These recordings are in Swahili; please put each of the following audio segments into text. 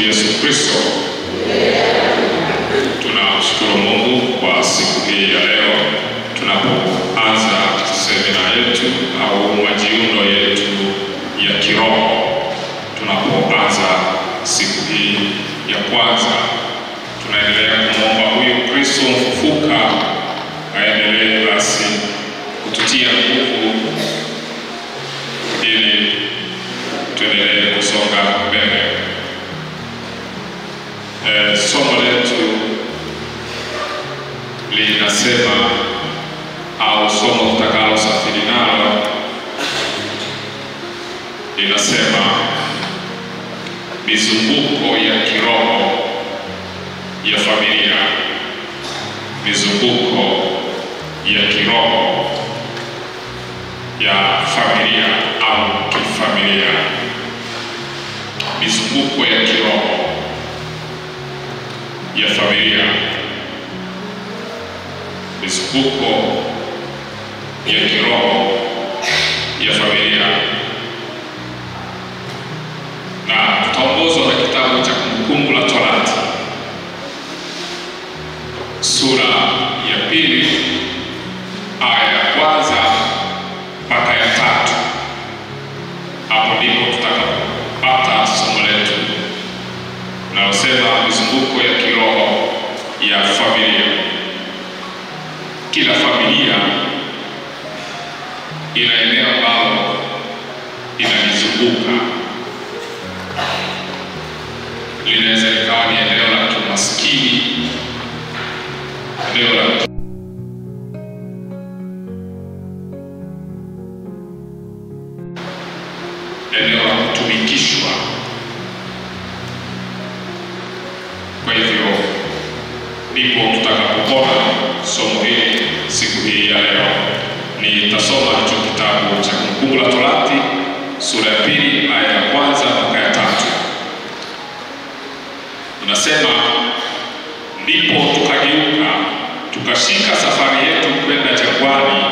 Tumsifu Yesu Kristo. Tunamshukuru Mungu kwa siku hii ya leo tunapoanza semina yetu au majiundo yetu ya kiroho. Tunapoanza siku hii ya kwanza, tunaendelea kumwomba huyu Kristo mfufuka aendelee basi kututia nguvu ili tuendelee kusonga mbele. Somo letu linasema au somo tutakalo safiri nalo linasema mizunguko ya kiroho ya familia. Mizunguko ya kiroho ya familia au kifamilia. Mizunguko ya kiroho ya familia. Mizunguko ya kiroho ya familia. Na tutaongozwa na kitabu cha Kumbukumbu la Torati sura ya 2 aya ya 1 mpaka ya 3. Hapo ndipo tutakapata somo letu linalosema mizunguko ya kiroho ya familia. Kila familia ina eneo ambalo inalizunguka. Linaweza likawa ni eneo la kimaskini, eneo la kutumikishwa. Kwa hivyo ndipo tutakapoona somo hili siku hii ya leo. Nitasoma hicho kitabu cha Kumbukumbu la Torati sura ya 2 aya ya 1 mpaka ya 3. Inasema, ndipo tukageuka tukashika safari yetu kwenda jangwani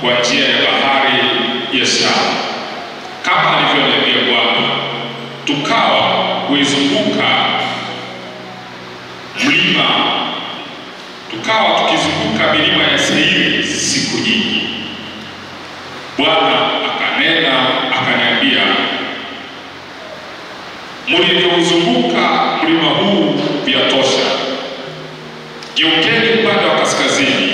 kwa njia ya bahari ya Shamu, kama alivyoniambia Bwana. Tukawa kuizunguka mlima, tukawa tukizunguka milima ya Seiri siku nyingi. Bwana akanena akaniambia, mlivyouzunguka mlima huu vyatosha. Geukeni upande wa kaskazini.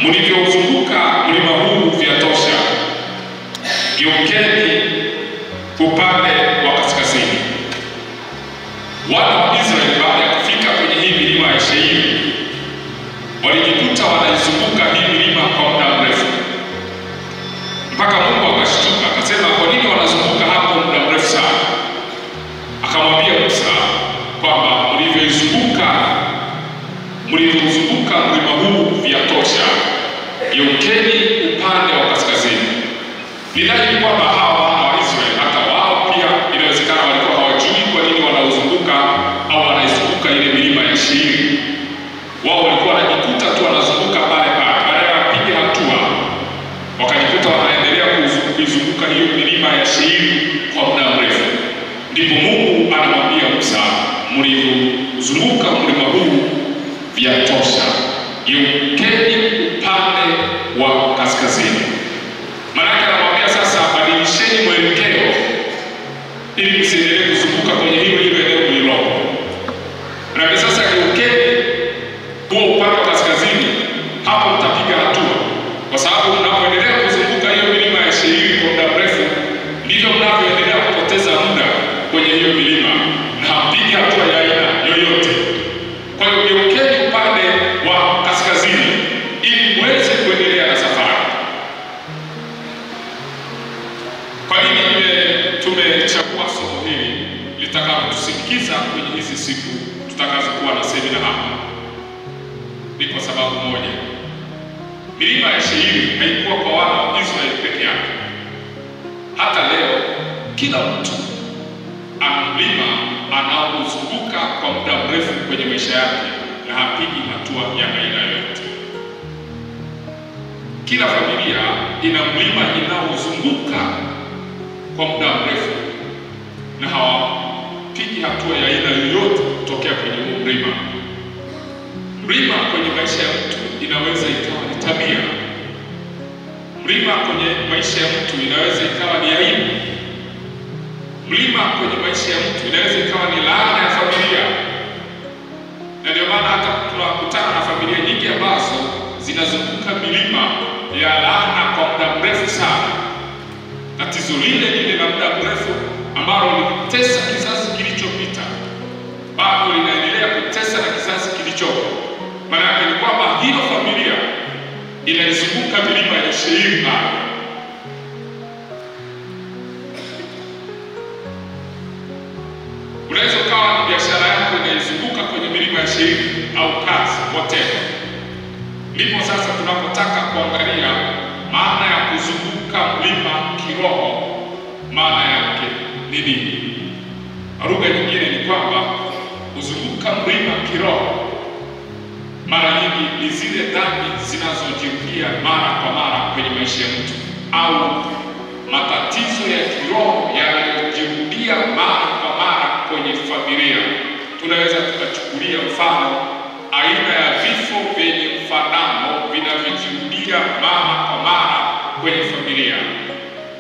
Mlivyouzunguka mlima huu vyatosha. Geukeni upande wa kaskazini. Wana wa Israeli baada ya kufika kwenye hii milima ya Seiri walijikuta wanaizunguka hii milima kwa muda mrefu, mpaka Mungu akashtuka akasema, kwa nini wanazunguka hapo muda mrefu sana? Akamwambia Musa kwamba mlivyouzunguka mlima huu vyatosha. Geukeni upande wa kaskazini. Nidhani kwamba hawa wa Israeli hata wao pia inawezekana walikuwa hawajui kwa nini wanauzunguka au wanaizunguka ile milima ya Seiri. Wao walikuwa wanajikuta tu wanazunguka pale pale, baada ya kupiga hatua wakajikuta wanaendelea kuizunguka hiyo milima ya Seiri kwa muda mrefu. Ndipo Mungu anamwambia Musa, mlivyozunguka mlima huu vyatosha. Geukeni upande wa kaskazini. Maana anamwambia sasa, badilisheni mwelekeo ili msiendelee kuzunguka kwenye hilo eneo lililopo. Na sasa geukeni huo upande wa kaskazini, hapo mtapiga hatua, kwa sababu mnapoendelea kuzunguka hiyo milima ya Seiri kwa muda mrefu, ndivyo mnavyoendelea kupoteza muda kwenye hiyo milima na hampigi hatua ya aina yoyote. Kwa hiyo geukeni upande wa kaskazini ili muweze kuendelea na safari. Kwa nini tumechagua somo hili litakalotusindikiza kwenye hizi siku tutakazokuwa na semina hapa? Ni kwa sababu moja. Milima ya Seiri haikuwa kwa wana wa Israeli peke yake. Hata leo kila mtu ana mlima anaozunguka kwa muda mrefu kwenye maisha yake na hapigi hatua ya aina yoyote. Kila familia ina mlima inaozunguka kwa muda mrefu na hawapigi haichukui hatua ya aina yoyote kutokea kwenye huo mlima. Mlima kwenye maisha ya mtu inaweza ikawa ni tabia. Mlima kwenye maisha ya mtu inaweza ikawa ni aibu. Mlima kwenye maisha ya mtu inaweza ikawa ni laana ya familia. Na ndio maana hata tunakutana na familia nyingi ambazo zinazunguka milima ya laana kwa muda mrefu sana. Tatizo lile la muda mrefu ambalo lilitesa kizazi kilichopita bado linaendelea kutesa na kizazi kilichopo. Maana yake ni kwamba hiyo familia inaizunguka milima ya Seiri. Unaweza ukawa biashara yako inaizunguka kwenye milima ya Seiri au kazi whatever. Ndipo sasa tunapotaka kuangalia maana ya kuzunguka mlima kiroho. Maana yake ni nini? Lugha nyingine ni kwamba kuzunguka mlima kiroho mara nyingi ni zile dhambi zinazojirudia mara kwa mara kwenye maisha ya mtu, au matatizo ya kiroho yanayojirudia mara kwa mara kwenye familia. Tunaweza tukachukulia mfano aina ya vifo vyenye mfanano vinavyojirudia mara kwa mara kwenye familia.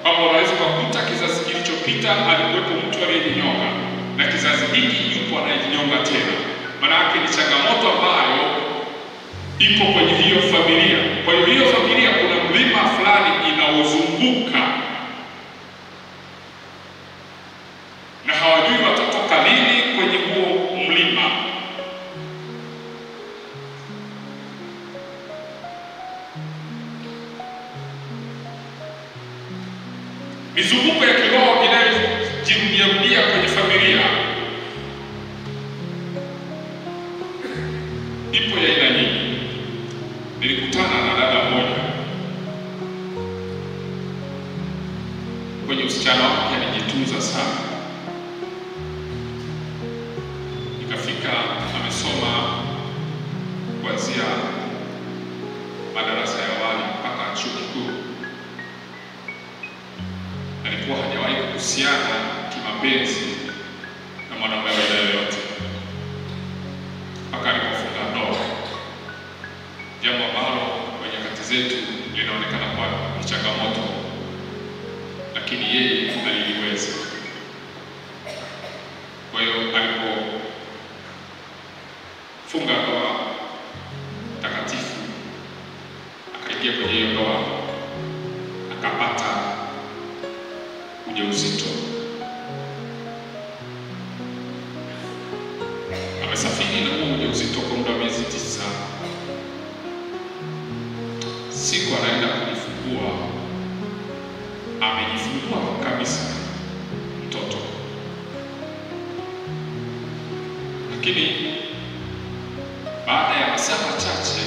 Kwamba unaweza kukuta kizazi kilichopita alikuwepo mtu aliyejinyonga na kizazi hiki yupo anayejinyonga tena. Maana yake ni changamoto ambayo iko kwenye hiyo familia. Kwa hiyo familia kuna mlima fulani inaozunguka na hawajui watatoka lini kwenye huo mlima. Mizunguko ya kiroho inayojirudia kwenye familia ipo ya aina nyingi. Nilikutana na dada mmoja kwenye usichana wake, alijitunza sana. Nikafika amesoma kuanzia madarasa ya awali mpaka chuo kikuu. Alikuwa hajawahi kuhusiana kimapenzi na mwanaume yoyote mpaka alipofunga ndoa, jambo ambalo kwenye nyakati zetu linaonekana kuwa ni changamoto, lakini yeye aliliweza. Kwa hiyo alipofunga ndoa takatifu, akaingia kwenye hiyo ndoa, akapata ujauzito. Amesafiri na huo ujauzito kwa muda wa miezi 9. Siku anaenda kujifungua, amejifungua kabisa mtoto, lakini baada ya masaa machache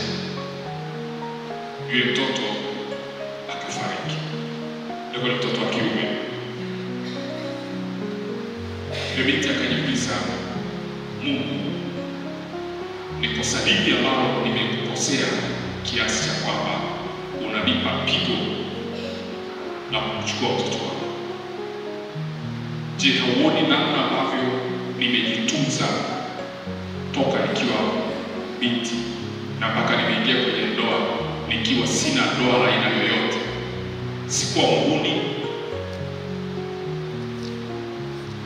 yule mtoto akafariki. Ndio mtoto wa kiume. Yule binti akajiuliza, Mungu, ni kosa lipi ambalo nimekukosea kiasi cha kwamba unanipa pigo na kuchukua mtoto wangu? Je, hauoni namna ambavyo nimejitunza toka nikiwa binti na mpaka nimeingia kwenye ndoa nikiwa sina ndoa la aina yoyote, sikuwa muhuni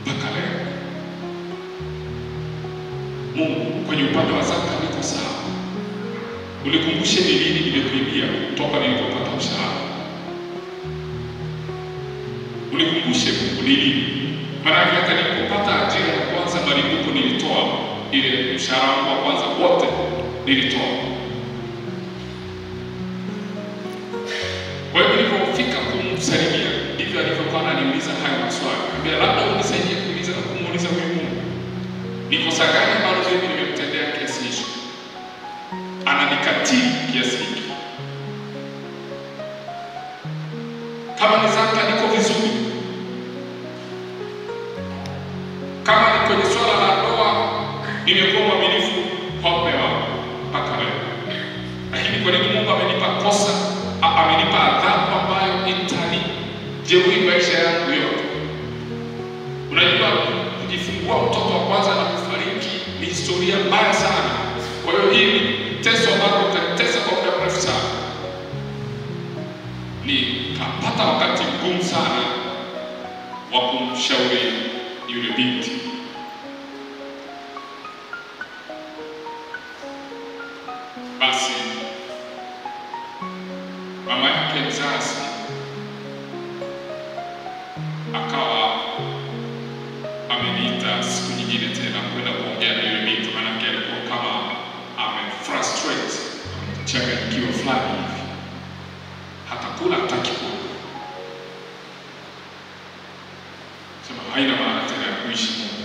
mpaka leo? Mungu, kwenye upande wa zaka niko sawa. Ulikumbushe ni lini nimekuibia toka nilipopata mshahara. Ulikumbushe Mungu ni lini. Maana hata nilipopata ajira ya kwanza malipo nilitoa, ile mshahara wangu wa kwanza wote nilitoa. Kwa hiyo nilipofika kumsalimia, ndivyo alivyokuwa ananiuliza haya maswali. Niambia, labda unisaidie kumuuliza huyu Mungu, ni kosa gani ambalo mimi nimemtendea kiasi hicho? Ananikatili kiasi hiki? Kama ni zaka niko vizuri, kama ni kwenye swala la ndoa nimekuwa mwaminifu kwa mume wangu mpaka leo, lakini kwa nini Mungu amenipa kosa, amenipa adhabu ambayo itanijeruhi maisha yangu yote? Unajua, kujifungua mtoto historia mbaya sana. Kwa hiyo hii ni teso ambalo utatesa kwa muda mrefu sana. Nikapata wakati mgumu sana wa kumshauri yule binti. Basi mama yake mzazi akawa ameniita siku nyingine tena kwenda kuongea na yule binti, maana yake alikuwa kama amefrustrate, amechanganyikiwa fulani hivi, hata kula hataki kula. Sema haina maana tena ya kuishi Mungu.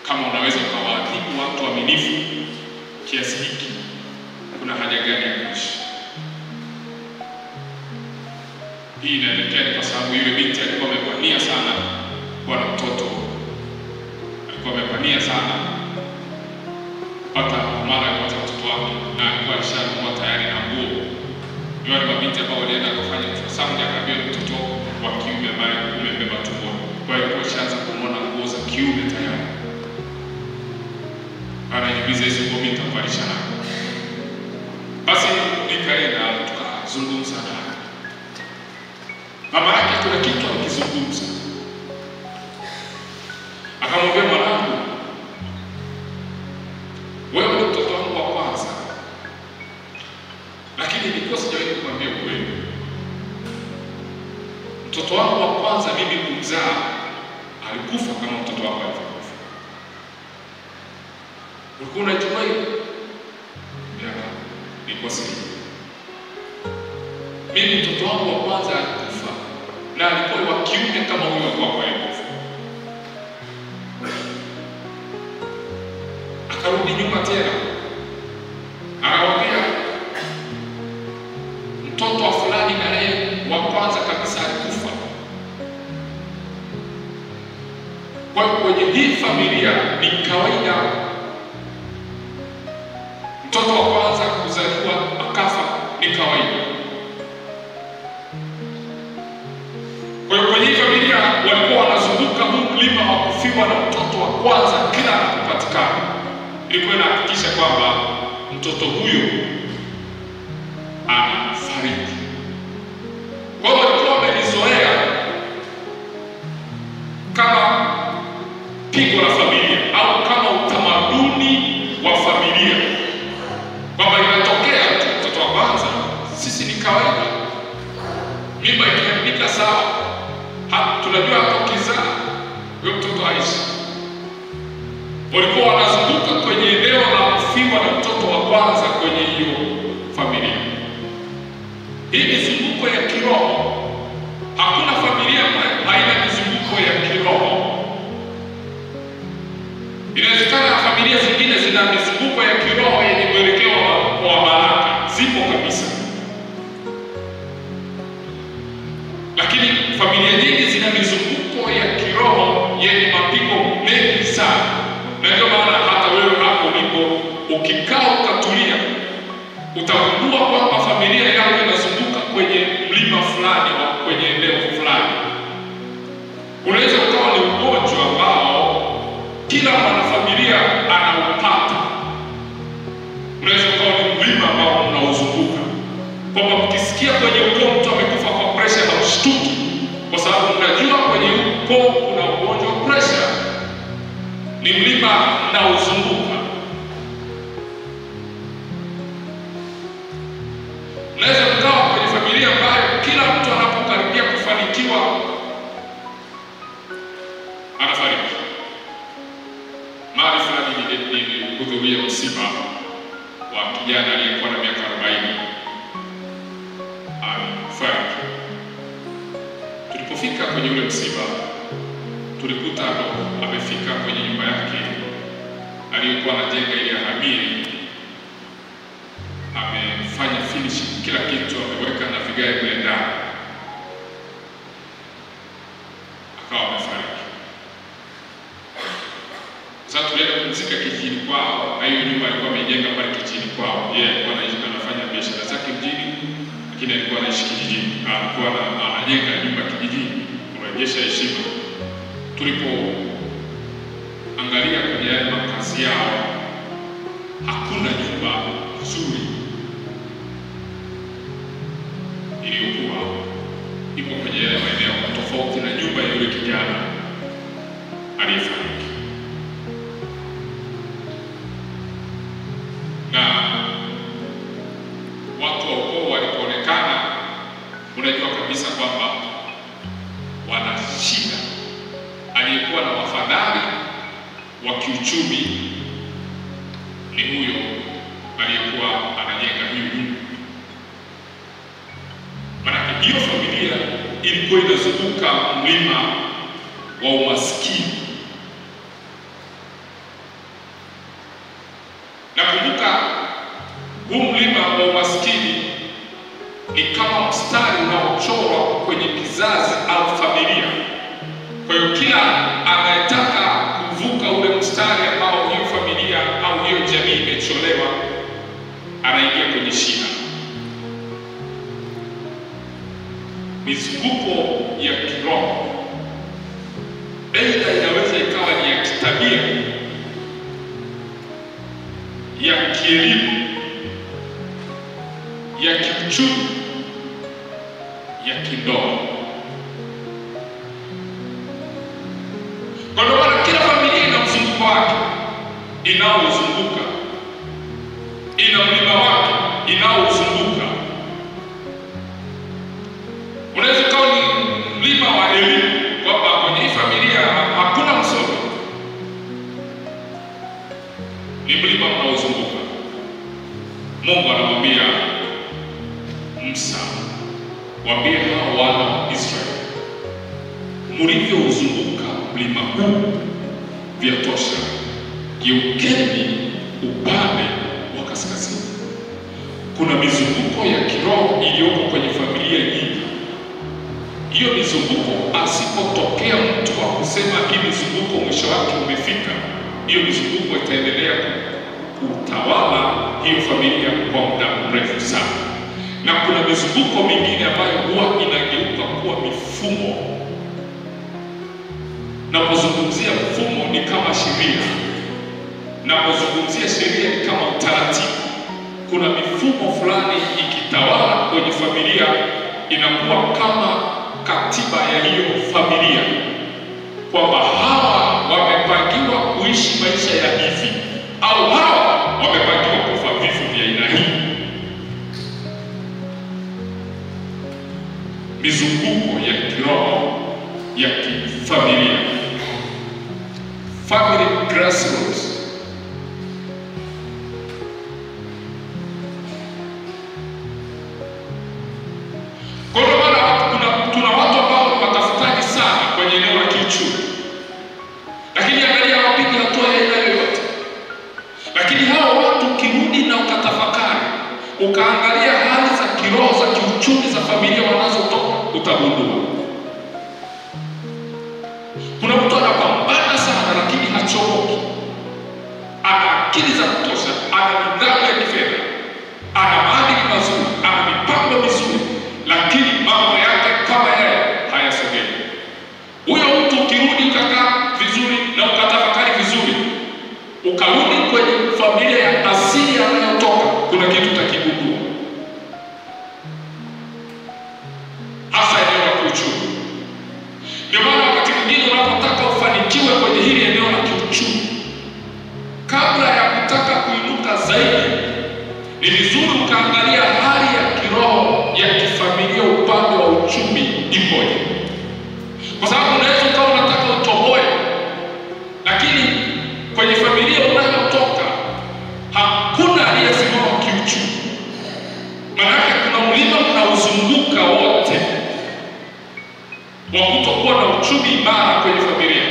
Kama unaweza kuwaadhibu watu waaminifu kiasi hiki, kuna haja gani ya kuishi? Hii inaelekea kwa sababu yule binti alikuwa amepania sana kuwa na mtoto, alikuwa amepania sana kupata mara ya kwanza mtoto wake, na alikuwa alishanunua tayari na nguo. Ni wale mabinti ambao walienda kufanya ultrasound, akaambiwa mtoto wa kiume ambaye umebeba tumboni. Kwa hiyo alikuwa alishaanza kununua nguo za kiume tayari. Anajiuliza hizo nguo mimi nitavalisha nazo. Basi nikaenda tukazungumza naye. Mama yake kuna kitu alikizungumza. Akamwambia, mwanangu, wewe ni mtoto wangu wa kwanza, lakini nilikuwa sijawahi kukwambia ukweli. Mtoto wangu wa kwanza mimi kumzaa alikufa kama mtoto wako alivyokufa. Ulikuwa unajua hiyo? Nilikuwa sijui. Mimi mtoto wangu wa kwanza alikufa, na alikuwa wa kiume kama huyo wako alikufa. Akarudi nyuma tena, akamwambia mtoto wa fulani na yeye wa kwanza kabisa alikufa. Kwa hiyo kwenye hii familia ni kawaida mtoto wa kwanza kuzaliwa akafa, ni kawaida. Kwa hiyo kwenye familia walikuwa wanazunguka huu mlima wa kufiwa na mtoto wa kwanza kila anapopatikana. Ilikuwa inahakikisha kwamba mtoto huyo anafariki. Kwa hiyo walikuwa wamelizoea kama pigo la familia au kama utamaduni wa familia, kwamba inatokea mtoto wa kwanza, sisi ni kawaida. Mimba ikiharibika sawa, tunajua hapo kizaa huyo mtoto haishi. Walikuwa wanazunguka kwenye eneo la kufiwa na mtoto wa kwanza kwenye hiyo familia. Hii mizunguko ya kiroho, hakuna familia ambayo haina mizunguko ya kiroho. Inawezekana familia zingine zina mizunguko ya kiroho yenye mwelekeo wa baraka, zipo kabisa. Lakini familia nyingi zina mizunguko ya kiroho yenye mapigo mengi sana. Na ndio maana hata wewe hapo ulipo ukikaa ukatulia, utagundua kwamba familia yako inazunguka kwenye mlima fulani au kwenye eneo fulani. Unaweza ukawa ni ugonjwa ambao kila mwanafamilia anaupata. Unaweza ukawa ni mlima ambao unauzunguka, kwamba mkisikia kwenye ukoo mtu amekufa kwa presha na ushtuki, kwa sababu unajua kwenye ukoo kuna ugonjwa wa presha. Ni mlima na uzunguka. Unaweza kukaa kwenye familia ambayo kila mtu anapokaribia kufanikiwa anafariki. Mahali fulani nilihudhuria msiba wa kijana aliyekuwa na miaka 40. Alifariki. Tulipofika kwenye ule msiba, tulikuta amefika kwenye nyumba yake aliyokuwa anajenga ili ahamie. Amefanya finishing kila kitu, ameweka na vigae kule ndani, akawa amefariki. Sasa tulienda kumzika kijijini kwao, na hiyo nyumba alikuwa amejenga pale kijijini kwao. Yeye alikuwa anafanya biashara zake mjini, lakini alikuwa anaishi kijijini. Alikuwa anajenga nyumba kijijini kurejesha heshima. Tulipoangalia kwenye yale makazi makazi yao hakuna nyumba nzuri iliyokuwa ipo kwenye yale maeneo, tofauti na nyumba ya yule kijana aliyefariki. Na watu wa ukoo walipoonekana, unajua kabisa kwamba wana shida. Aliyekuwa na wafadhali wa kiuchumi ni huyo aliyekuwa anajenga hiyo nyumba. Maana hiyo familia ilikuwa inazunguka mlima wa umaskini. Na kumbuka, huu mlima wa umaskini ni kama mstari unaochorwa kwenye kizazi au familia. Kwa hiyo kila anayetaka kuvuka ule mstari ambao hiyo familia au hiyo jamii imecholewa, anaingia kwenye shida. Mizunguko ya kiroho aidha inaweza ikawa ni ya kitabia, ya kielimu, ya kiuchumi, ya kindoa. Kwa maana kila familia ina mzunguko wake inaozunguka, ina mlima wake inaozunguka. Unaweza kuwa ni mlima wa elimu, kwamba kwenye familia hakuna msomi, ni mlima unaozunguka. Mungu anamwambia Musa, waambie hao wana wa Israeli, mlivyouzunguka mlima huu vyatosha, geukeni upande wa kaskazini. Kuna mizunguko ya kiroho iliyoko kwenye familia nyingi. Hiyo mizunguko, asipotokea mtu wa kusema hii mizunguko mwisho wake umefika, hiyo mizunguko itaendelea kutawala hiyo familia kwa muda mrefu sana. Na kuna mizunguko mingine ambayo huwa inageuka kuwa mifumo. Napozungumzia mfumo ni kama sheria, napozungumzia sheria ni kama utaratibu. Kuna mifumo fulani ikitawala kwenye familia, inakuwa kama katiba ya hiyo familia, kwamba hawa wamepangiwa kuishi maisha ya hivi, au hawa wamepangiwa kufa vifo vya aina hii. Mizunguko ya kiroho ya kifamilia, family grassroots. Kwa maana tuna watu ambao ni watafutaji sana kwenye eneo la kiuchumi, lakini angalia wapiga hatua ya aina yoyote. Lakini hao watu kirudi na ukatafakari, ukaangalia hali za kiroho za kiuchumi za familia wanazotoka, utagundua kuna mtu anapambana sana lakini hachomoki. Ana akili za kutosha, ana nidhamu ya kifedha, ana maadili mazuri, ana mipango mizuri, lakini mambo yake kama yeye hayasogei. Huyo mtu ukirudi ukakaa vizuri na ukatafakari vizuri, ukarudi kwenye familia ya asili anayotoka, kuna kitu utakigundua. Hasa eneo la kiuchumi. Ndio maana wakati mwingine unapotaka ufanikiwe kwenye hili eneo la kiuchumi, kabla ya kutaka kuinuka zaidi, ni vizuri ukaangalia hali ya kiroho ya kifamilia upande wa uchumi ipoje. Kwa sababu unaweza ukawa unataka utoboe, lakini kwenye familia unayotoka hakuna aliyesimama kiuchumi. Maana kuna mlima unaozunguka wote wa kutokuwa na uchumi imara kwenye familia.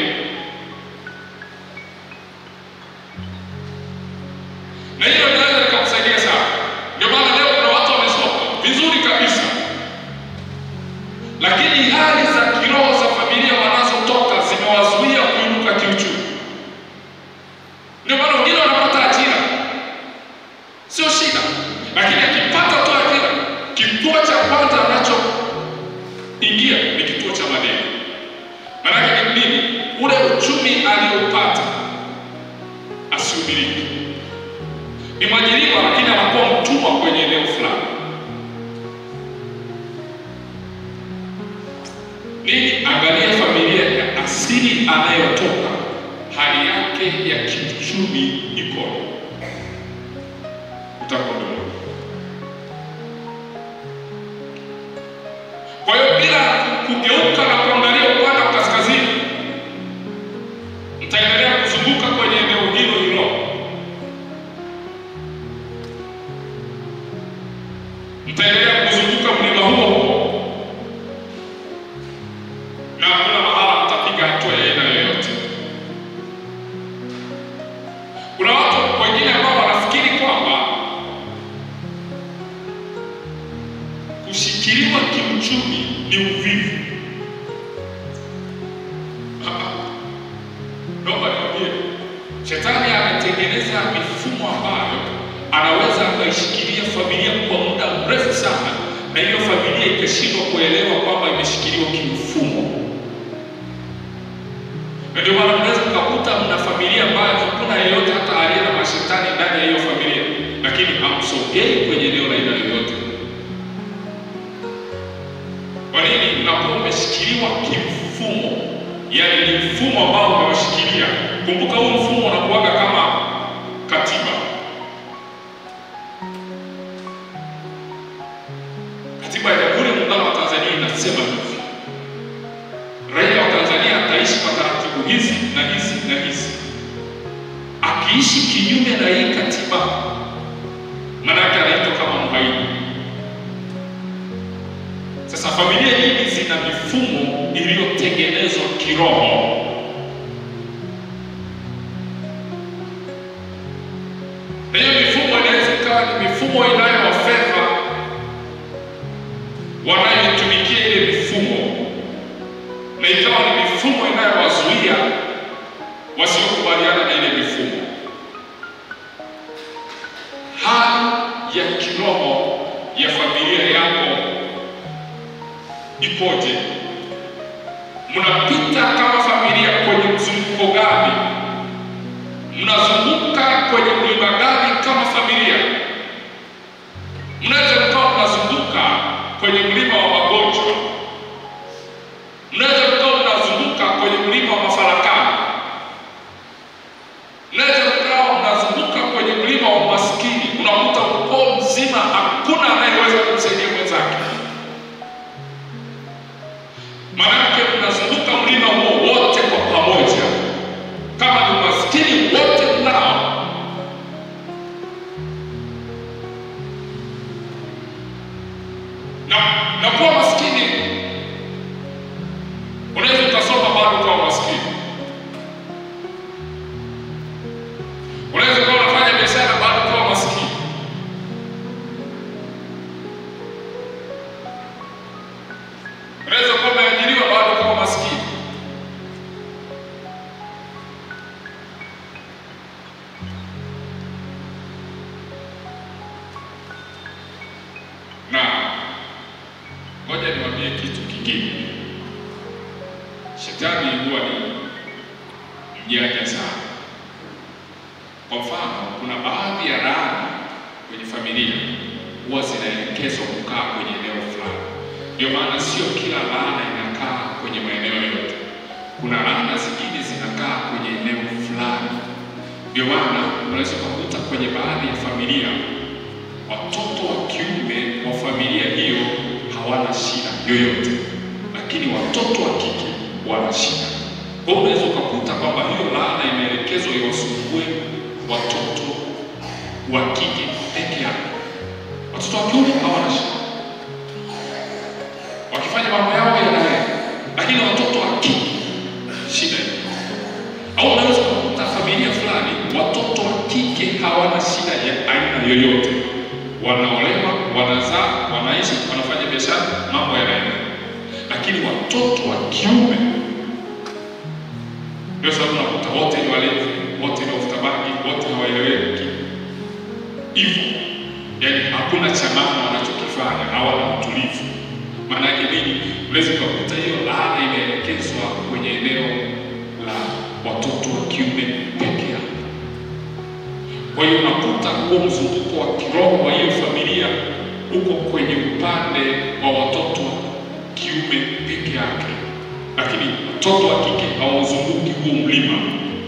Na hiyo inaweza ikakusaidia sana. Ndio maana leo kuna watu wamesoma vizuri kabisa, lakini hali za kiroho za familia wanazotoka zimewazuia kuinuka kiuchumi. Ndio maana wengine wanapata ajira, sio shida, lakini akipata tu ajira, kituo cha kwanza anachoingia ni kituo cha madeni. Maana yake ni nini? Ule uchumi aliopata ni mwajiriwa lakini anakuwa mtumwa kwenye eneo fulani. Nini? Angalia familia ya asili anayotoka, hali yake ya kiuchumi iko, utakondoa. Kwa hiyo bila kugeuka na kuangalia upande wa kaskazini, mtaendelea kuzunguka kwenye eneo hilo hilo. Mtaendelea kuzunguka mlima huo na kuna mahala mtapiga hatua ya aina yoyote. Kuna watu wengine ambao wanafikiri kwamba kushikiliwa kiuchumi ni uvivu. Naomba niwaambie, Shetani ametengeneza mifumo ambayo anaweza akaishikilia familia kwa muda mrefu sana, na hiyo familia ikashindwa kuelewa kwamba imeshikiliwa kimfumo. Na ndio maana mnaweza kukuta mna familia ambayo hakuna yeyote hata aliye na mashetani ndani ya hiyo familia, lakini hamsogei kwenye eneo la aina yoyote. Kwa nini? Unakuwa umeshikiliwa kimfumo, yaani ni mfumo ambao umewashikilia. Kumbuka huu mfumo unakuwaga kama katiba. Katiba ya Jamhuri ya Muungano wa Tanzania inasema hivi: raia wa Tanzania ataishi kwa taratibu hizi na hizi na hizi. Akiishi kinyume na hii katiba, maana yake anaitwa kama mhaini. Sasa familia nyingi zina mifumo iliyotengenezwa kiroho. Na hiyo mifumo inaweza ikawa ni mifumo inayowafeva wanayotumikia ile mifumo, na ikawa ni mifumo inayowazuia wasiokubaliana na ile mifumo. Hali ya kiroho ya familia yako ipoje? Mnapita kama familia kwenye mzunguko gani? Mnazunguka kwenye mlima gani kama familia? Mnaweza mkawa mnazunguka kwenye mlima wa magonjwa, mnaweza mkawa mnazunguka kwenye mlima wa mafarakano, mnaweza mkawa mnazunguka kwenye mlima wa maskini. Unakuta ukoo mzima hakuna anayeweza kumsaidia mwenzake. Maanake mnazunguka mlima huo wote kwa pamoja. Kama ni maskini wote mnao. Na kuwa maskini, unaweza ukasoma bado kwa maskini. Unaweza kuwa unafanya biashara bado kwa maskini. Unaweza kuwa umeajiriwa bado kwa maskini. Na ngoja niwaambie kitu kingine. Shetani huwa ni mjanja sana. Kwa mfano, kuna baadhi ya laana kwenye familia huwa zinaelekezwa kukaa kwenye eneo fulani. Ndio maana sio kila laana inakaa kwenye maeneo yote. Kuna laana zingine zinakaa kwenye eneo fulani. Ndio maana unaweza kukuta kwenye baadhi ya familia watoto wa kiume wa familia hiyo hawana shida yoyote, lakini watoto wa kike wana shida. Kwa hiyo unaweza kukuta kwamba hiyo laana imeelekezwa iwasumbue watoto wa kike peke yake. Watoto wa kiume hawana shida, wakifanya mambo yao yanaenda, lakini watoto wa kike shida hiyo. Au unaweza kukuta familia fulani watoto wa kike hawana shida ya aina yoyote, wanaolewa, wanazaa, wanaishi, wanafanya biashara, mambo yanaenda, lakini watoto wa kiume ndio sababu unakuta wote ni walevi, wote ni wavuta bangi, wote hawaeleweki hivyo. Yaani hakuna cha maana wanachokifanya, hawana utulivu. Maana yake nini? Unaweza kukuta hiyo laana imeelekezwa kwenye eneo la watoto wa kiume peke yao. Kwa hiyo unakuta huo mzunguko wa kiroho wa hiyo familia uko kwenye upande wa watoto wa kiume peke yake, lakini watoto wa kike hawazunguki huo mlima.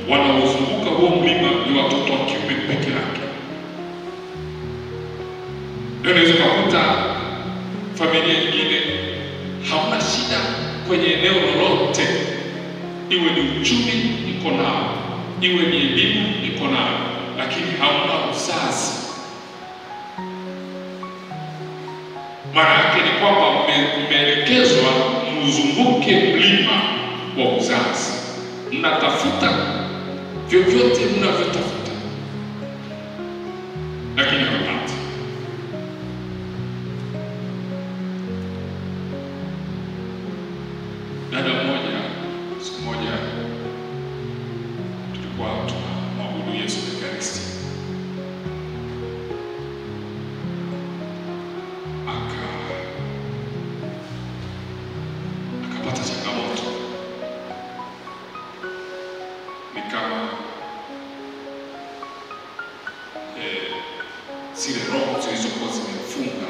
Wanaozunguka huo mlima ni watoto wa kiume peke yake. Ndio unaweza kukuta familia nyingine hamna shida kwenye eneo lolote, iwe ni uchumi iko nao, iwe ni elimu iko nao, lakini hamna uzazi. Maana yake ni kwamba mmeelekezwa mzunguke mlima wa uzazi, mnatafuta vyovyote mnavyotafuta, lakini hapati. Dada mmoja siku moja tulikuwa tunamwabudu Yesu Ekaristi, akapata changamoto. Ni kama zile roho zilizokuwa zimefunga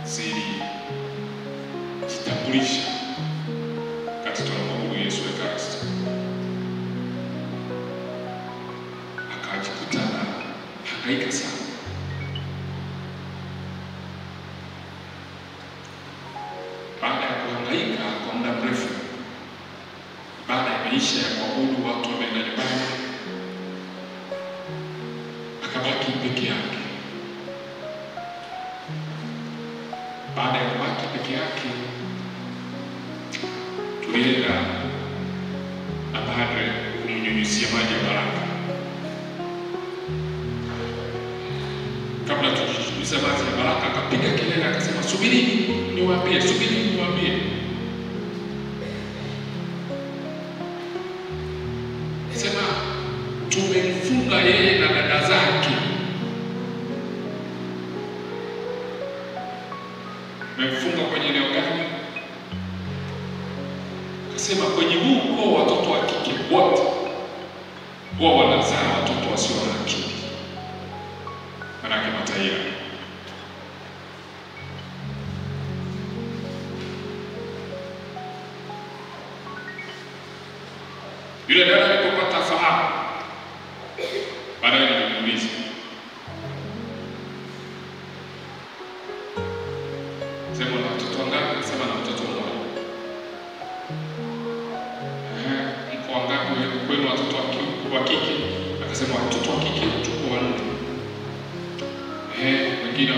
zilijitambulisha katika tunamwabudu Yesu Ekaristi. Akajikuta hangaika sana. Baada ya kuhangaika kwa muda mrefu, baada ya maisha ya kuabudu, watu wameenda nyumbani, akabaki peke yake. Baada ya kubaki peke yake, tulienda na padre kumnyunyizia maji ya baraka. Kabla tukinyunyiza maji ya baraka, akapiga kelele akasema, subirini niwaambie, subirini niwaambie. Sema tumemfunga yeye na dada zake. Tumemfunga kwenye eneo gani? Akasema kwenye huu ukoo watoto wa kike wote huwa wanazaa watoto wasio na akili, manake mataia. Yule dada alipopata fahamu, baadaye nilimuuliza, sema na watoto wangapi? Akasema na mtoto mmoja. Mko wangapi kwenu watoto wa kike? Akasema watoto wa kike tuko 4. Wengine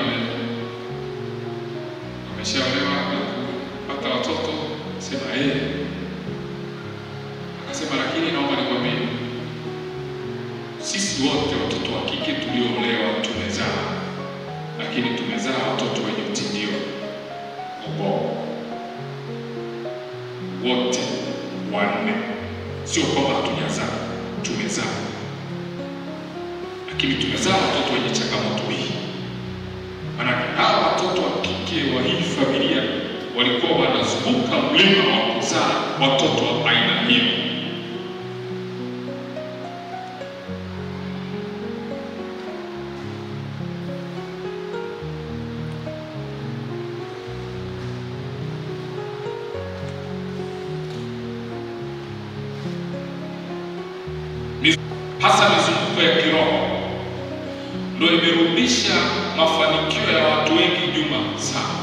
wameshaolewa na kupata watoto. Sema akasema lakini naomba nikwambie, sisi wote watoto wa kike tulioolewa tumezaa, lakini tumezaa watoto wenye utindio ubongo wote 4. Sio kwamba hatujazaa, tumezaa, lakini tumezaa watoto wenye changamoto hii. Maana hawa watoto wa kike wa hii familia walikuwa wanazunguka mlima wa kuzaa watoto wa aina hiyo. Hasa mizunguko ya kiroho ndio imerudisha mafanikio ya watu wengi nyuma sana.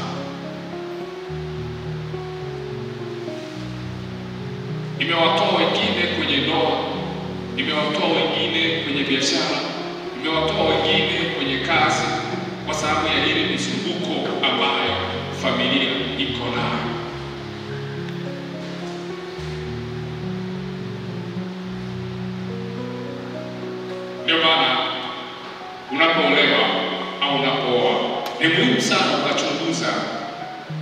Imewatoa wengine kwenye ndoa, imewatoa wengine kwenye biashara, imewatoa wengine kwenye kazi, kwa sababu ya ile mizunguko ambayo familia iko nayo. Ndio maana unapoolewa au unapooa, ni muhimu sana ukachunguza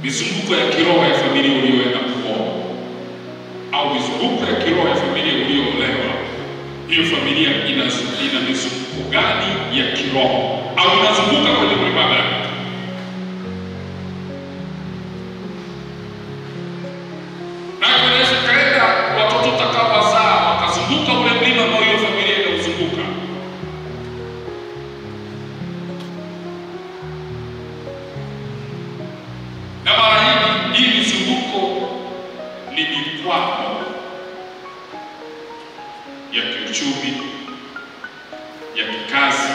mizunguko ya kiroho ya familia uliyoenda kuoa, au mizunguko ya kiroho ya familia uliyoolewa. Hiyo familia ina mizunguko gani ya kiroho, au inazunguka kwenye mlima gani? Na kunaweza kaenda watoto utakaowazaa wakazunguka ule mlima ambao hiyo familia inauzunguka. kiuchumi, ya kikazi.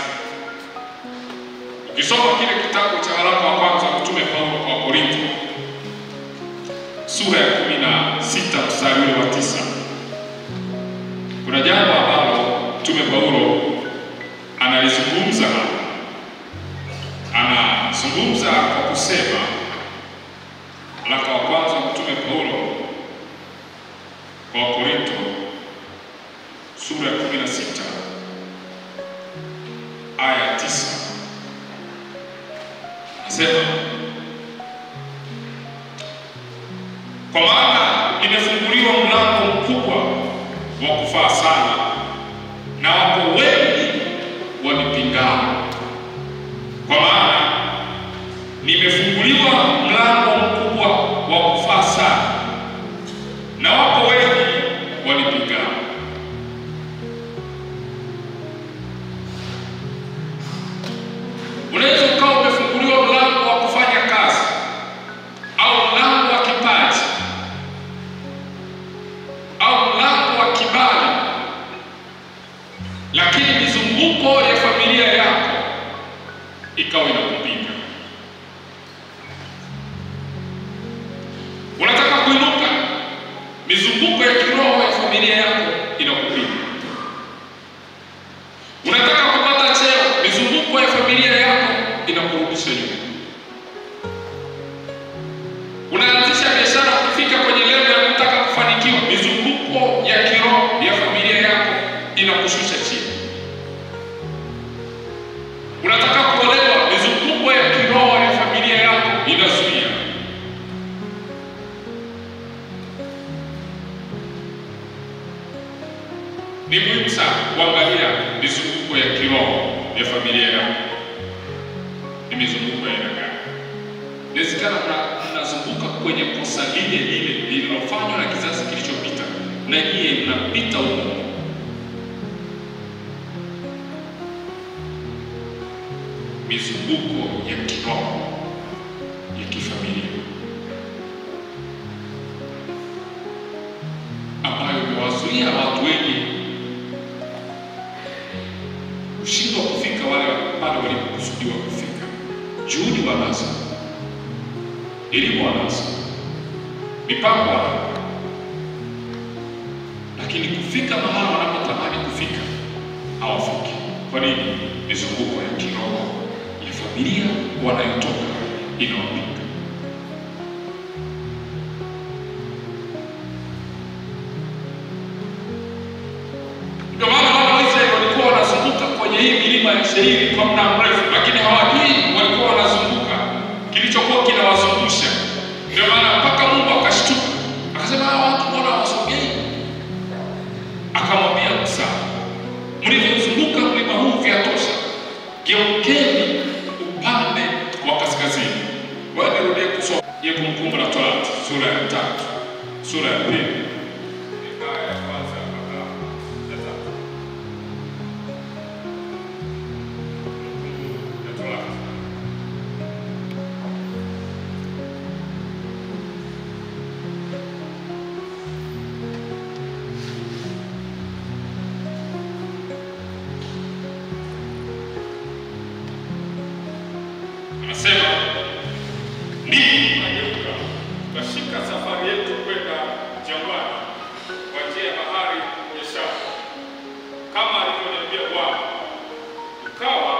Ukisoma kile kitabu cha waraka wa kwanza wa Mtume Paulo kwa Korinto sura ya 16 mstari wa 9, kuna jambo ambalo Mtume Paulo analizungumza. Anazungumza kwa kusema, waraka wa kwanza wa Mtume Paulo kwa Korinto sura ya 16 aya 9, anasema, kwa maana imefunguliwa mlango mkubwa wa kufaa sana, na wako wengi wanipingao. Kwa maana nimefunguliwa mlango mkubwa wa kufaa sana, na wako wengi wanipingao. Unaweza ukawa umefunguliwa mlango wa kufanya kazi au mlango wa kipaji au mlango wa kibali, lakini mizunguko ya familia yako ikawa inakupinga. Unataka kuinuka, mizunguko ya kiroho ya familia yako inakupinga. Unataka kupata cheo, mizunguko ya familia yako inakurudisha nyuma. Unaanzisha biashara, ukifika kwenye level ya kutaka kufanikiwa, mizunguko ya kiroho ya familia yako inakushusha chini. Unataka kuolewa, mizunguko ya kiroho ya familia yako inazuia. Ni muhimu sana kuangalia mizunguko ya kiroho ya familia yako ni mizunguko ya aina gani. Inawezekana mnazunguka kwenye kosa lile lililofanywa na kizazi kilichopita, na nyie mnapita huko. Mizunguko ya kiroho ya kifamilia ambayo imewazuia watu wengi kushindwa kufika wale pale walipokusudiwa kufika. Juhudi wanazo, elimu wanazo, mipango wanayo, lakini kufika mahali wanapotamani kufika hawafiki. Kwa nini? Mizunguko ya kiroho ya familia wanayotoka inawapinga. Ndio maana wana wa Israeli walikuwa wanazunguka kwenye hii milima ya Seiri kwa muda mrefu, lakini hawajui walikuwa wanazunguka kilichokuwa kinawazungusha. Ndio maana mpaka Mungu akashtuka, akasema, hawa watu mbona hawasogei? Akamwambia Musa, mlivyozunguka mlima huu vyatosha, geukeni upande wa kaskazini. Wewe nirudie kusoma Kumbukumbu la Torati sura ya 3, sura ya 2. Anasema, ndipo tukageuka tukashika safari yetu kwenda jangwani kwa njia ya bahari ya Shamu, kama alivyoniambia Bwana. Tukawa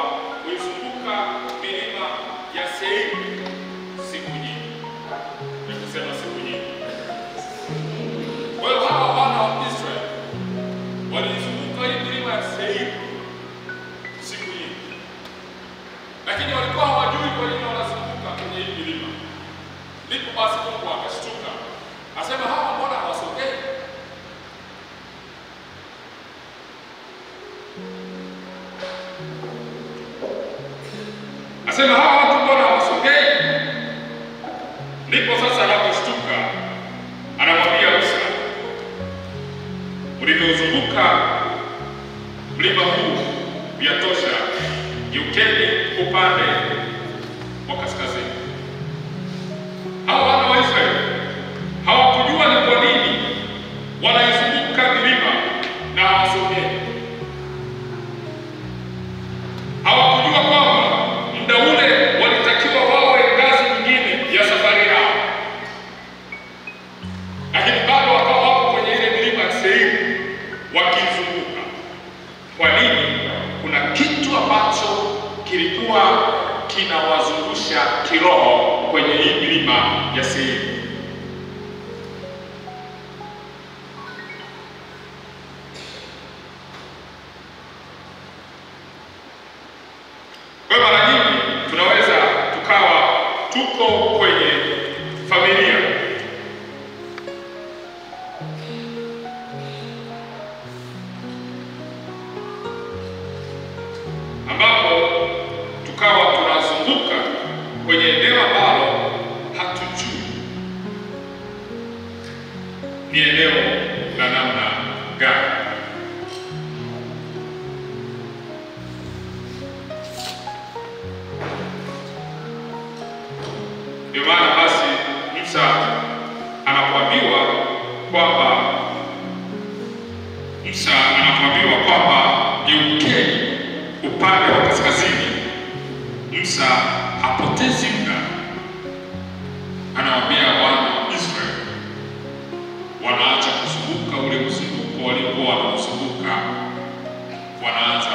kuizunguka milima ya Seiri siku nyingi. Nikusema siku nyingi. Kwa hiyo hawa wana wa Israeli walizunguka hii milima ya Seiri siku nyingi, lakini walikuwa hawajui kwa nini wanazunguka kwenye hii milima. Ndipo basi Mungu akashtuka, asema, kuwavukisha kiroho kwenye hii milima ya Seiri. Kwa mara nyingi tunaweza tukawa tuko kwenye familia ambapo tukawa tunazunguka kwenye eneo ambalo hatujui ni eneo la namna gani. Ndio maana basi Musa anapoambiwa kwamba geukeni upande wa kaskazini, Musa hapotezi muda, anawaambia wana Israeli wanaacha kuzunguka ule mzunguko waliokuwa wanazunguka, wanaanza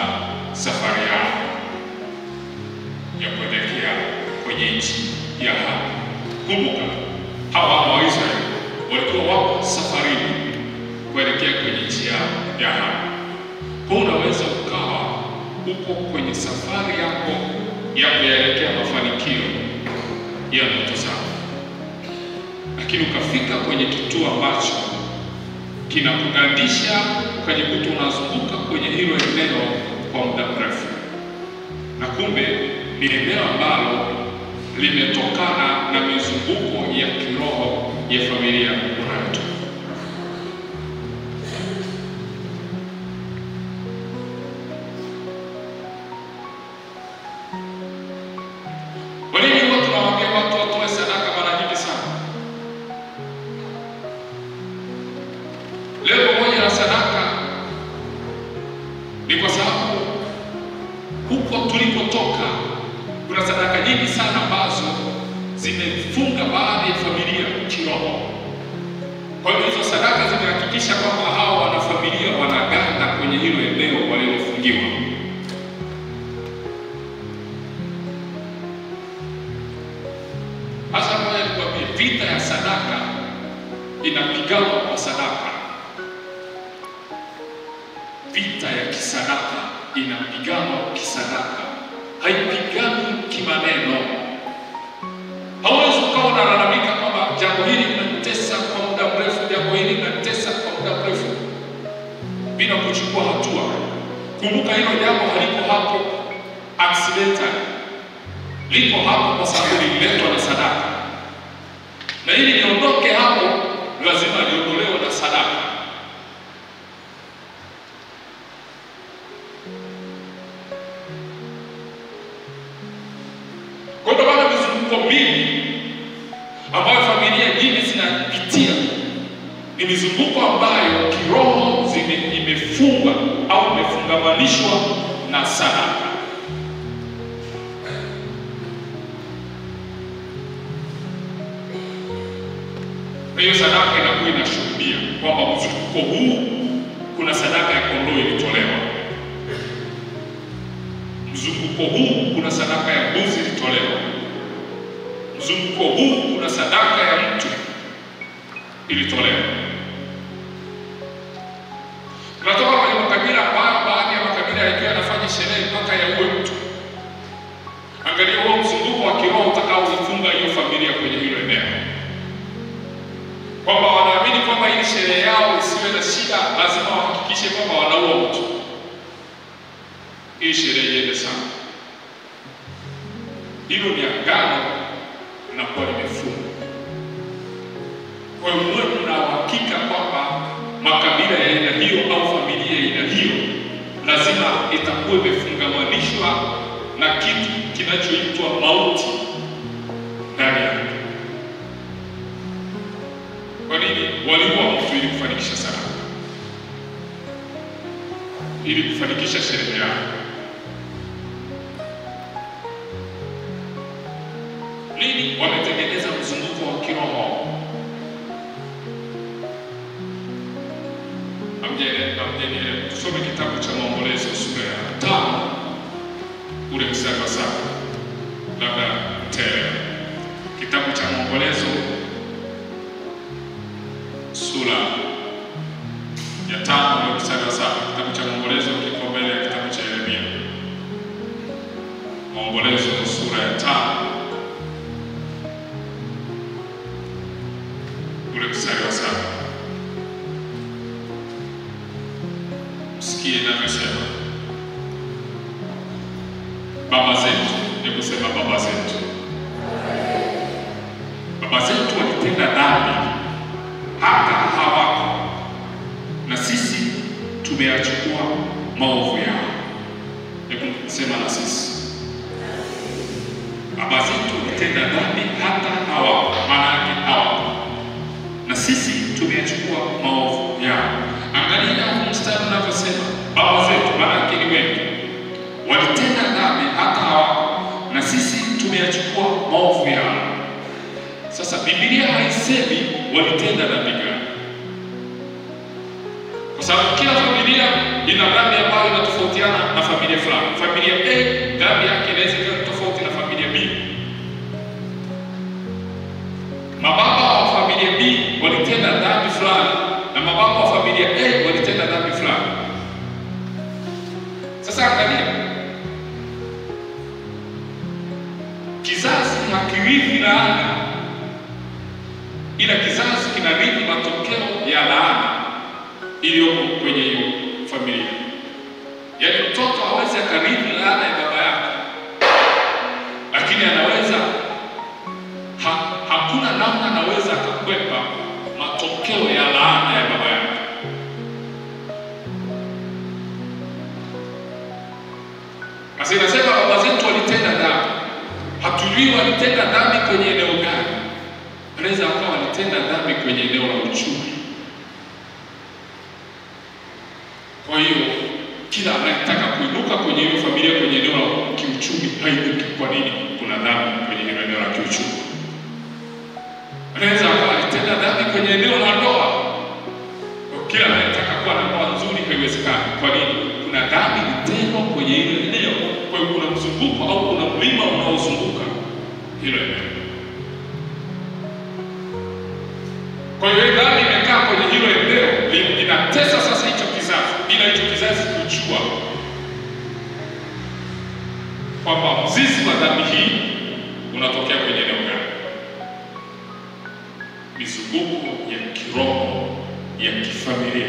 safari yao ya kuelekea kwenye nchi ya ahadi. Kumbuka, hawa wana wa Israeli walikuwa wako safarini kuelekea kwenye nchi ya ahadi. Kwa unaweza ukawa uko kwenye safari yako ya kuelekea mafanikio ya ndoto zako, lakini ukafika kwenye kituo ambacho kinakugandisha kwenye kutu, unazunguka kwenye hilo eneo kwa muda mrefu, na kumbe ni eneo ambalo limetokana na mizunguko ya kiroho ya familia unayotoka. Kwa nini huwa tunawaambia watu watoe sadaka mara nyingi sana? Lengo moja la sadaka ni kwa sababu huko tulikotoka kuna sadaka nyingi sana ambazo zimefunga baadhi ya familia kiroho. Kwa hiyo hizo sadaka zimehakikisha kwamba hao wanafamilia wanaganda kwenye hilo eneo walilofungiwa. Hasa moja nikwambie, vita ya sadaka inapiganwa kwa sadaka. Vita ya kisadaka inapiganwa kisadaka, haipigani kimaneno. Hauwezi ukawa unalalamika kwamba jambo hili linatesa kwa muda mrefu, jambo hili linatesa kwa muda mrefu, bila kuchukua hatua. Kumbuka, hilo jambo haliko hapo accidental, liko hapo kwa sababu lililetwa na sadaka, na ili liondoke hapo lazima liondolewe na sadaka. Kwa hiyo bado mizunguko mingi ambayo familia nyingi zinapitia ni mizunguko ambayo kiroho imefungwa au imefungamanishwa na sadaka. Hiyo sadaka inakuwa inashuhudia kwamba mzunguko huu kuna sadaka ya kondoo ilitolewa, mzunguko huu kuna sadaka ya mbuzi ilitolewa, mzunguko huu kuna sadaka ya mtu ilitolewa. Tunatoka kwenye makabila ambayo baadhi ya makabila yakiwa yanafanya sherehe mpaka yaue mtu. Angalia huo mzunguko wa kiroho utakaoifunga hiyo familia kwenye hilo eneo, kwamba wanaamini kwamba ili sherehe yao isiwe na shida lazima wahakikishe kwamba wanaua mtu ili sherehe iende sana. Hilo ni agano linakuwa limefungwa. Kwa hiyo mwe mna uhakika kwamba makabila ya aina hiyo au familia ya aina hiyo lazima itakuwa imefungamanishwa na kitu kinachoitwa mauti ndani yake. Kwa nini? Waliua mtu ili kufanikisha sadaka, ili kufanikisha sherehe yao. Nini? Wametengeneza mzunguko wa kiroho. Tusome kitabu cha Maombolezo sura ya 5 ule mstari wa 7, labda Maombolezo sura ya 5 mstari wa 7. Kitabu cha Maombolezo kiko mbele ya kitabu cha Yeremia. Maombolezo sura ya 5 ule mstari wa 7. Msikie inavyosema. Baba zetu, hebu sema baba zetu. Baba zetu walitenda dhambi hata hawako, na sisi tumeyachukua maovu yao. Hebu sema na sisi. Baba zetu walitenda dhambi hata hawako, maana yake hawako, na sisi tumeyachukua maovu yao. Angalia mstari unavyosema baba zetu, maana yake ni wengi. Walitenda dhambi hata hawako, na sisi tumeyachukua maovu yao. Sasa Biblia haisemi walitenda dhambi gani, kwa sababu kila familia ina dhambi ambayo inatofautiana na familia fulani. Familia A dhambi yake inaweza kuwa tofauti na familia B. Mababa wa familia B walitenda dhambi fulani na mababa wa familia A walitenda dhambi fulani. Sasa angalia, kizazi hakirithi laana, ila kizazi kinarithi matokeo ya laana iliyoko kwenye hiyo familia. Yaani mtoto hawezi akarithi laana ya baba yake, lakini anaweza hakuna namna anaweza akakwepa matokeo ya laana ya baba yake. Basi nasema baba zetu walitenda dhambi. Hatujui walitenda dhambi kwenye eneo gani. Anaweza akawa walitenda dhambi kwenye eneo la uchumi. Kwa hiyo kila anayetaka kuinuka kwenye hiyo familia kwenye eneo la kiuchumi hainuki. Kwa nini? Kuna dhambi kwenye eneo la kiuchumi. Anaweza akawa walitenda dhambi kwenye eneo la ndoa. Kila anayetaka kuwa na ndoa nzuri haiwezekani. Kwa nini? Kuna dhambi litendwa kwenye hilo eneo. Kwa hiyo kuna mzunguko au kuna mlima unaozunguka hilo eneo. Kwa hiyo dhambi imekaa kwenye hilo eneo, inatesa sasa hicho kizazi, bila hicho kizazi kujua kwamba mzizi wa dhambi hii unatokea kwenye eneo gani. Mizunguko ya kiroho ya kifamilia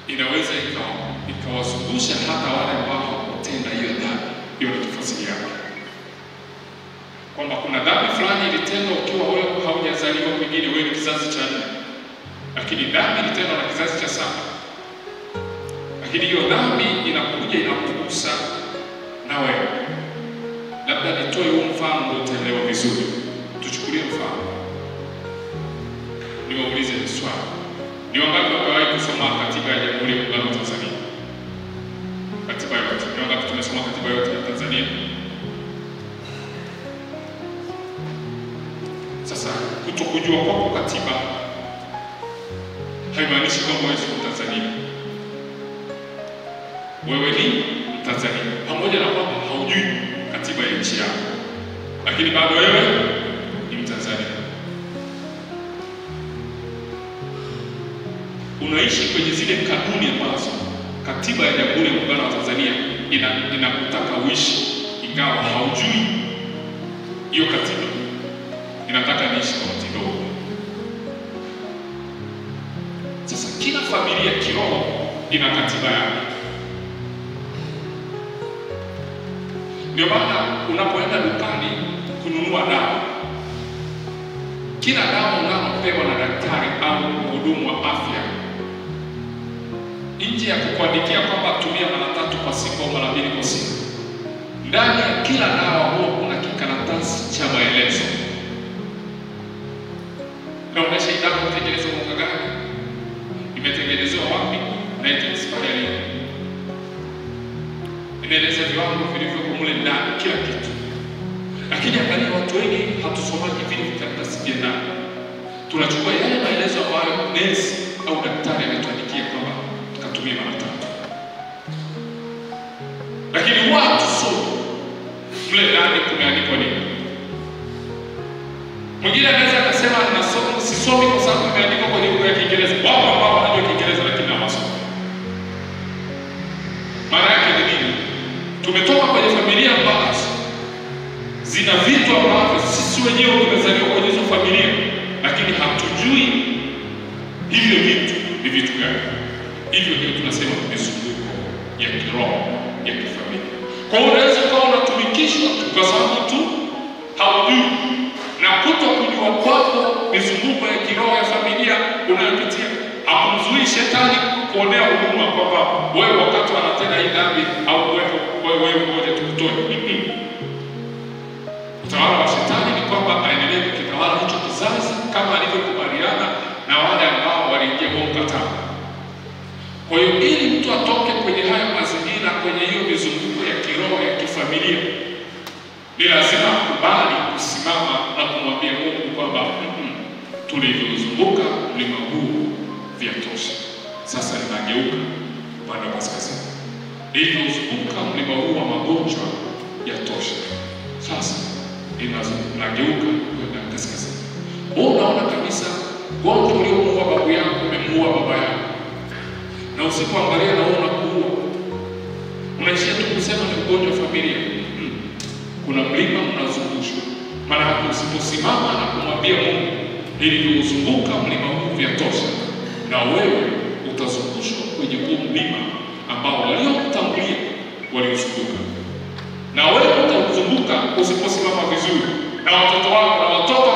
inaweza ikawazungusha hata wale ambao hawakutenda hiyo dhambi. Hiyo ni tafsiri yake, kwamba kuna dhambi fulani ilitendwa ukiwa wewe haujazaliwa, pengine wewe ni kizazi cha 4, lakini dhambi ilitendwa na kizazi cha 7, lakini hiyo dhambi inakuja inakugusa na wewe. Labda nitoe huu mfano ndio utaelewa vizuri. Tuchukulie mfano, niwaulize swali. Ni wangapi wamewahi kusoma katiba ya Jamhuri ya Muungano wa Tanzania? Katiba yote. Ni wangapi tumesoma katiba yote ya Tanzania? Sasa kutokujua kwako katiba haimaanishi kwamba wewe si Mtanzania. Wewe ni Mtanzania, pamoja na kwamba haujui katiba ya nchi yako, lakini bado wewe ni Mtanzania. Unaishi kwenye zile kanuni ambazo katiba ya Jamhuri ya Muungano wa Tanzania inakutaka uishi, ingawa haujui hiyo katiba inataka niishi kwa mtindo huo. Sasa kila familia kiroho ina katiba yake. Ndio maana unapoenda dukani kununua dawa, kila dawa unayopewa na daktari au mhudumu wa afya, nje ya kukuandikia kwamba tumia mara 3 kwa siku au mara 2 kwa siku, ndani ya kila dawa huwa kuna kikaratasi cha maelezo. Inaonyesha hii dawa imetengenezwa mwaka gani, imetengenezwa wapi, na itaexpire lini. Inaeleza viwango vilivyokuwa mule ndani, kila kitu. Lakini angalia, watu wengi hatusomaji vile vikaratasi vya ndani. Tunachukua yale maelezo ambayo nesi au daktari ametuandikia kwamba utumie mara 3. Lakini watu sote mle ndani kumeandikwa nini? Mwingine anaweza akasema sisomi kwa sababu imeandikwa kwenye lugha ya Kiingereza. Wapo ambao wanajua Kiingereza lakini hawasomi. Maana yake ni nini? Tumetoka kwenye familia ambazo zina vitu ambavyo sisi wenyewe tumezaliwa kwenye hizo familia, lakini hatujui hivyo vitu ni vitu gani. Hivyo ndio tunasema mizunguko ya kiroho ya kifamilia. Kwa hiyo unaweza kuwa unatumikishwa kwa sababu tu haujui, na kutokujua kwako mizunguko ya kiroho ya familia unayopitia hakumzuii shetani kuonea huruma kwamba wewe wakati anatenda hii dhambi au wewe ngoja tukutoe. Utawala wa shetani ni kwamba aendelee kukitawala hicho kizazi kama alivyokubaliana na wale ambao waliingia huo mkataba. Kwa hiyo ili mtu atoke kwenye hayo mazingira, kwenye hiyo mizunguko ya kiroho ya kifamilia, ni lazima akubali kusimama na kumwambia Mungu kwamba tulivyozunguka mlima huu vyatosha. Sasa ninageuka upande wa kaskazini. Nilivyozunguka mlima huu wa magonjwa yatosha. Sasa ninageuka kwenda kaskazini. Wewe unaona kabisa gonjwa uliomuua babu yako umemuua baba yako, na usipoangalia na wewe unakuua. Unaishia tu kusema ni ugonjwa wa familia. Kuna mlima unazungushwa. Maana hapo usiposimama na kumwambia Mungu nilivyozunguka mlima huu vyatosha, na wewe utazungushwa kwenye huu mlima ambao waliokutangulia waliozunguka. Na wewe utazunguka usiposimama vizuri, na watoto wako na watoto